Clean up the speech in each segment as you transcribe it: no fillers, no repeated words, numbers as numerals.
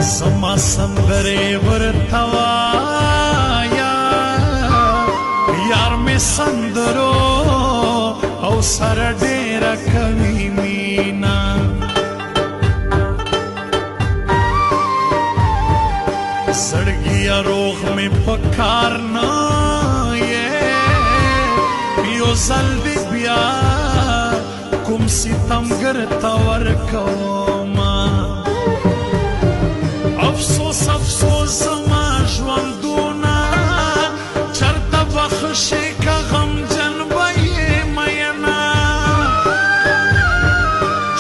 زما سندرې ورته وایا یار مې سندرو او سره ډېره کوي مینا زړګیا روغ مې په کار نه یې یو ځل دې بیا کوم ستمګر ته ورکوما افسوس افسوس زما ژوندونه چرته بخښې که غمجن به یې میینه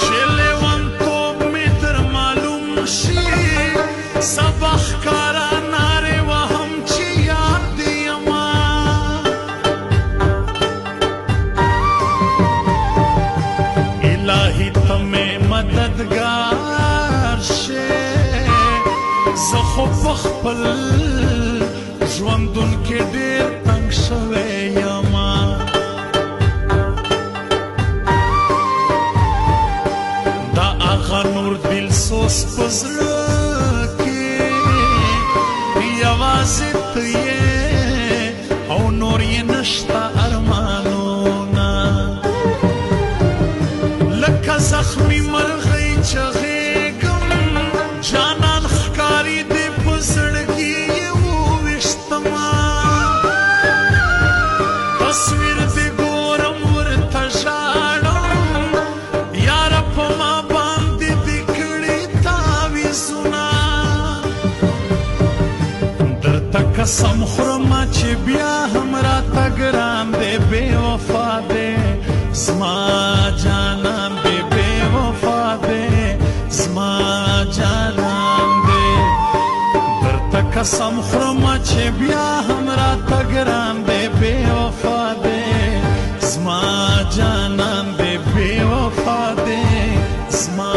چې لیونتوب مې در معلوم شي سبا ښکاره نارې وهم چې یاد دې یمه الهي ته مې مددګار شې زه خو په خپل ژوندون کې ډېر تنګ شوی یمه دا هغه نور دلسوز په زړه کې یوازې ته یې او نور یې نشته ارمانونه لکه زخمي مرغۍ چغېږم جانان ښکاري دې په زړګي یې وویشتمه تصویر دې ګورم ورته ژاړم یاره په ما باندې دې کړي تعویضونه درته قسم خورمه چې بیا هم راته ګران دی بې وفا دی زما جانان دی بې وفا دی زما جانان دی درته قسم خورمه چې بیا هم راته ګران دی بې وفا دی زما جانان دی بې وفا دی زما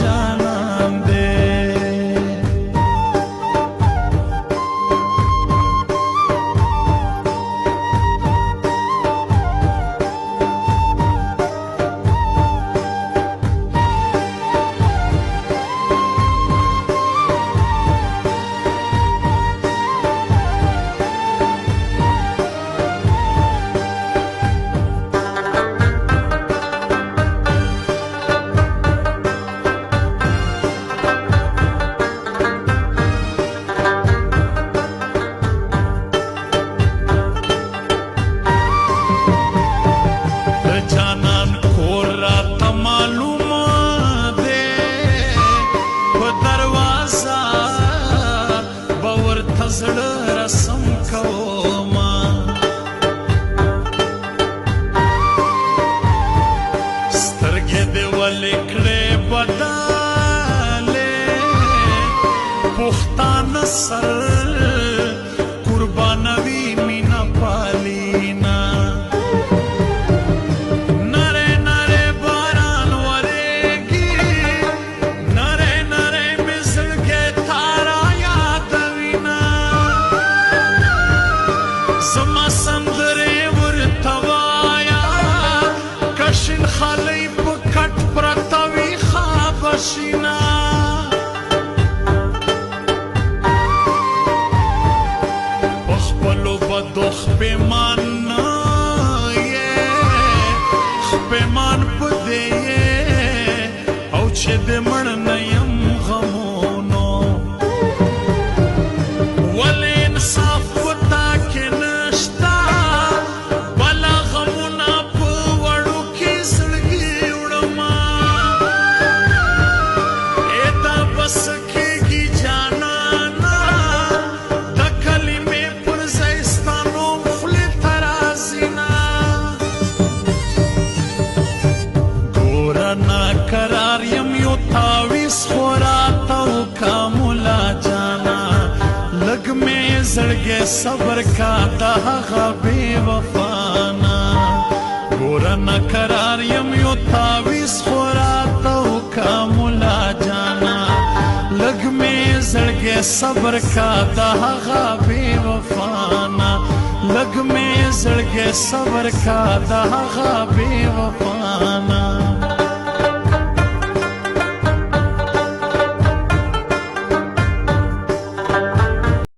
جانان دی زړه رسم کوما سترګې دې ولې کړې بدلې پښتانه سر قربانوي مینه پالینا خالی په کټ پرته وي خاموشینا په خپلو بدو خپېمان نه یې خپېمان په دې یې او چې د مړ نه یم غمونو ولې انصاف په تا کې نشته بلا غمونه قرار یم یو تعویض خو راته وکړه جانا لږ مې زړګی صبر کا د هغه بې وفانا ګوره نه قرار یم یو تعویض خو راته وکړه جانا لږ مې زړګی صبر کا د هغه بې وفانا لږ مې زړګی صبر کا د هغه بې وفانا